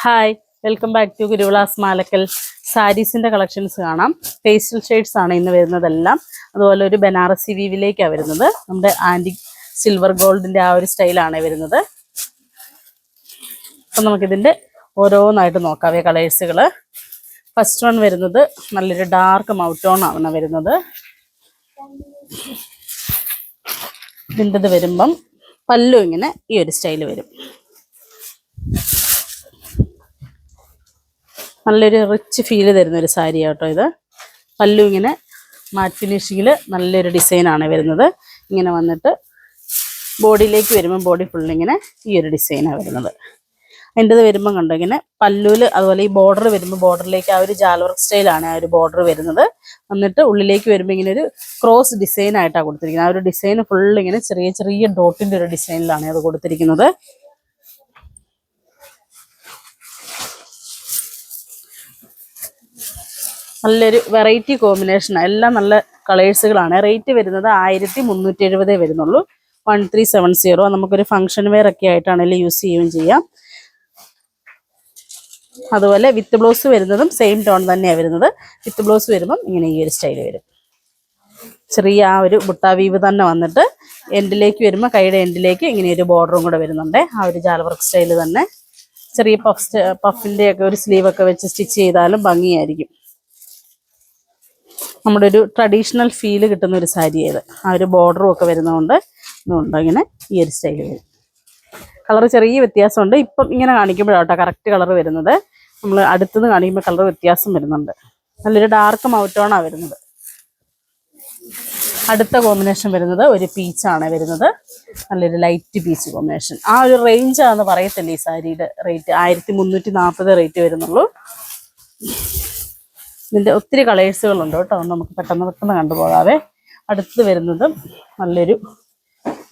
Hi, welcome back to Guruvilas Malakkal. സാരീസിൻ്റെ collections കാണാം. Pastel shades ആണ് ഇന്ന് വരുന്നതെല്ലാം. അതുപോലെ ഒരു ബനാറസി വീവിലേക്കാണ് വരുന്നത്. നമ്മുടെ ആൻറ്റിക് സിൽവർ ഗോൾഡിൻ്റെ ആ ഒരു സ്റ്റൈലാണ് വരുന്നത്. അപ്പം നമുക്കിതിൻ്റെ ഓരോന്നായിട്ട് നോക്കാവേ കളേഴ്സുകൾ. ഫസ്റ്റ് വൺ വരുന്നത് നല്ലൊരു ഡാർക്ക് മൗട്ടോൺ ആണ് വരുന്നത്. ഇതിൻ്റെത് വരുമ്പം പല്ലു ഇങ്ങനെ ഈ ഒരു സ്റ്റൈൽ വരും. നല്ലൊരു റിച്ച് ഫീല് തരുന്നൊരു സാരി കേട്ടോ ഇത്. പല്ലു ഇങ്ങനെ മാറ്റ് ഫിനിഷിങ്ങിൽ നല്ലൊരു ഡിസൈനാണ് വരുന്നത്. ഇങ്ങനെ വന്നിട്ട് ബോഡിയിലേക്ക് വരുമ്പോൾ ബോഡി ഫുള്ളിങ്ങനെ ഈ ഒരു ഡിസൈനാണ് വരുന്നത്. അതിൻ്റെത് വരുമ്പം കണ്ടോ ഇങ്ങനെ പല്ലുവിൽ അതുപോലെ ഈ ബോർഡർ വരുമ്പോൾ ബോർഡറിലേക്ക് ആ ഒരു ജാൽ വർക്ക് സ്റ്റൈലാണ് ആ ഒരു ബോർഡർ വരുന്നത്. എന്നിട്ട് ഉള്ളിലേക്ക് വരുമ്പോൾ ഇങ്ങനെ ഒരു ക്രോസ് ഡിസൈനായിട്ടാണ് കൊടുത്തിരിക്കുന്നത്. ആ ഒരു ഡിസൈൻ ഫുള്ളിങ്ങനെ ചെറിയ ചെറിയ ഡോട്ടിൻ്റെ ഒരു ഡിസൈനിലാണ് അത് കൊടുത്തിരിക്കുന്നത്. നല്ലൊരു വെറൈറ്റി കോമ്പിനേഷനാണ്. എല്ലാം നല്ല കളേഴ്സുകളാണ്. റേറ്റ് വരുന്നത് 1370 വരുന്നുള്ളൂ. 1370. നമുക്കൊരു ഫംഗ്ഷൻ വെയർ ഒക്കെ ആയിട്ടാണെങ്കിലും യൂസ് ചെയ്യുകയും ചെയ്യാം. അതുപോലെ വിത്ത് ബ്ലൗസ് വരുന്നതും സെയിം ടോൺ തന്നെയാണ് വരുന്നത്. വിത്ത് ബ്ലൗസ് വരുമ്പം ഇങ്ങനെ ഈ ഒരു സ്റ്റൈൽ വരും. ചെറിയ ആ ഒരു ബുട്ടാ വീവ് തന്നെ വന്നിട്ട് എൻഡിലേക്ക് വരുമ്പോൾ കൈയുടെ എൻഡിലേക്ക് ഇങ്ങനെ ഒരു ബോർഡറും കൂടെ വരുന്നുണ്ട്. ആ ഒരു ജാൽ വർക്ക് സ്റ്റൈൽ തന്നെ. ചെറിയ പഫിൻ്റെ ഒക്കെ ഒരു സ്ലീവൊക്കെ വെച്ച് സ്റ്റിച്ച് ചെയ്താലും ഭംഗിയായിരിക്കും. നമ്മുടെ ഒരു ട്രഡീഷണൽ ഫീല് കിട്ടുന്ന ഒരു സാരി ആയത്. ആ ഒരു ബോർഡറും ഒക്കെ വരുന്നതുകൊണ്ട് ഇതുകൊണ്ട് ഇങ്ങനെ ഈ ഒരു സ്റ്റൈൽ വരും. കളർ ചെറിയ വ്യത്യാസമുണ്ട്. ഇപ്പം ഇങ്ങനെ കാണിക്കുമ്പോഴാട്ടോ കറക്റ്റ് കളർ വരുന്നത്. നമ്മൾ അടുത്തുനിന്ന് കാണിക്കുമ്പോൾ കളർ വ്യത്യാസം വരുന്നുണ്ട്. നല്ലൊരു ഡാർക്ക് മൗട്ടോണാണ് വരുന്നത്. അടുത്ത കോമ്പിനേഷൻ വരുന്നത് ഒരു പീച്ചാണ് വരുന്നത്. നല്ലൊരു ലൈറ്റ് പീച്ച് കോമ്പിനേഷൻ. ആ ഒരു റേഞ്ചാണെന്ന് പറയത്തില്ല ഈ സാരിയുടെ റേറ്റ്. 1340 റേറ്റ് വരുന്നുള്ളൂ. ഇതിൻ്റെ ഒത്തിരി കളേഴ്സുകളുണ്ട് കേട്ടോ. നമുക്ക് പെട്ടെന്ന് കണ്ടുപോകാവേ. അടുത്ത് വരുന്നത്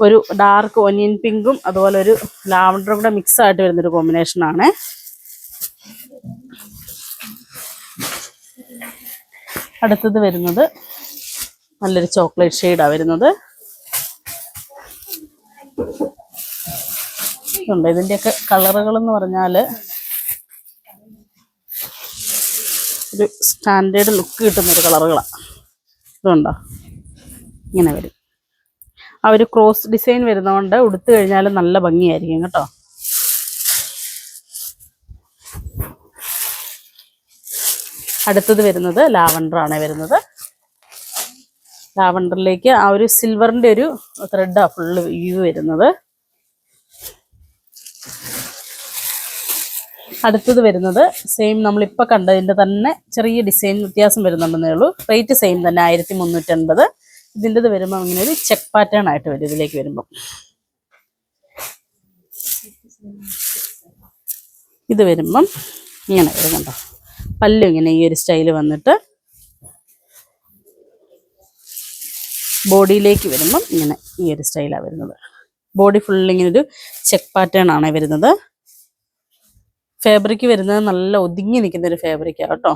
ഒരു ഡാർക്ക് ഒനിയൻ പിങ്കും അതുപോലെ ഒരു ലാവണ്ടറും കൂടെ മിക്സ് ആയിട്ട് വരുന്നൊരു കോമ്പിനേഷനാണ്. അടുത്തത് വരുന്നത് നല്ലൊരു ചോക്ലേറ്റ് ഷെയ്ഡാണ് വരുന്നത്. ഉണ്ട് ഇതിൻ്റെയൊക്കെ കളറുകളെന്ന് പറഞ്ഞാൽ ഒരു സ്റ്റാൻഡേർഡ് ലുക്ക് കിട്ടുന്നൊരു കളറുകളാണ്. ഇതുണ്ടോ ഇങ്ങനെ വരും. ആ ഒരു ക്രോസ് ഡിസൈൻ വരുന്നതുകൊണ്ട് ഉടുത്തു കഴിഞ്ഞാൽ നല്ല ഭംഗിയായിരിക്കും കേട്ടോ. അടുത്തത് വരുന്നത് ലാവണ്ടറാണ് വരുന്നത്. ലാവണ്ടറിലേക്ക് ആ ഒരു സിൽവറിൻ്റെ ഒരു ത്രെഡാണ് ഫുള്ള് വ്യൂ വരുന്നത്. അടുത്തത് വരുന്നത് സെയിം നമ്മളിപ്പോൾ കണ്ടതിൻ്റെ തന്നെ ചെറിയ ഡിസൈൻ വ്യത്യാസം വരുന്നുണ്ടെന്നേ ഉള്ളൂ. റേറ്റ് സെയിം തന്നെ 1350. ഇതിൻ്റെത് വരുമ്പോൾ ഇങ്ങനെ ഒരു ചെക്ക് പാറ്റേൺ ആയിട്ട് വരും. ഇതിലേക്ക് വരുമ്പം ഇത് വരുമ്പം ഇങ്ങനെ വരുന്നുണ്ടോ. പല്ലു ഇങ്ങനെ ഈ ഒരു സ്റ്റൈല് വന്നിട്ട് ബോഡിയിലേക്ക് വരുമ്പം ഇങ്ങനെ ഈ ഒരു സ്റ്റൈലാണ് വരുന്നത്. ബോഡി ഫുള്ളിങ്ങനെ ഒരു ചെക്ക് പാറ്റേൺ ആണ് വരുന്നത്. ഫാബ്രിക് വരുന്നത് നല്ല ഒതുങ്ങി നിൽക്കുന്നൊരു ഫാബ്രിക്കാണ് കേട്ടോ.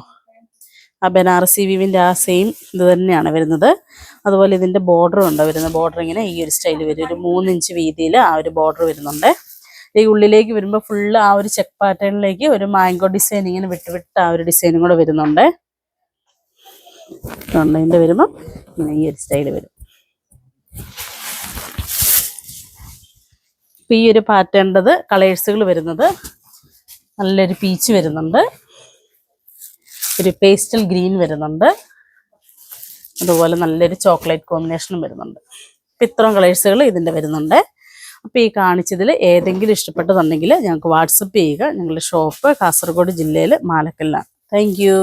ആ ബനാറസി വീവിൻ്റെ ആ സെയിം ഇത് തന്നെയാണ് വരുന്നത്. അതുപോലെ ഇതിൻ്റെ ബോർഡറും ഉണ്ട് വരുന്നത്. ബോർഡർ ഇങ്ങനെ ഈ ഒരു സ്റ്റൈൽ വരും. ഒരു 3 ഇഞ്ച് വീതിയിൽ ആ ഒരു ബോർഡർ വരുന്നുണ്ട്. ഈ ഉള്ളിലേക്ക് വരുമ്പോൾ ഫുള്ള് ആ ഒരു ചെക്ക് പാറ്റേണിലേക്ക് ഒരു മാംഗോ ഡിസൈൻ ഇങ്ങനെ വിട്ട് ആ ഒരു ഡിസൈനും കൂടെ വരുന്നുണ്ട്. ഇതിൻ്റെ വരുമ്പോൾ ഇങ്ങനെ ഈ ഒരു സ്റ്റൈൽ വരും. ഇപ്പം ഈ ഒരു പാറ്റേണിൻ്റെത് കളേഴ്സുകൾ വരുന്നത് നല്ലൊരു പീച്ച് വരുന്നുണ്ട്. ഒരു പേസ്റ്റൽ ഗ്രീൻ വരുന്നുണ്ട്. അതുപോലെ നല്ലൊരു ചോക്ലേറ്റ് കോമ്പിനേഷനും വരുന്നുണ്ട്. അപ്പം ഇത്രയും കളേഴ്സുകൾ ഇതിൻ്റെ വരുന്നുണ്ട്. അപ്പോൾ ഈ കാണിച്ചതിൽ ഏതെങ്കിലും ഇഷ്ടപ്പെട്ടതുണ്ടെങ്കിൽ ഞങ്ങൾക്ക് വാട്സപ്പ് ചെയ്യുക. ഞങ്ങളുടെ ഷോപ്പ് കാസർഗോഡ് ജില്ലയിൽ മാലക്കലിലാണ്. Thank you.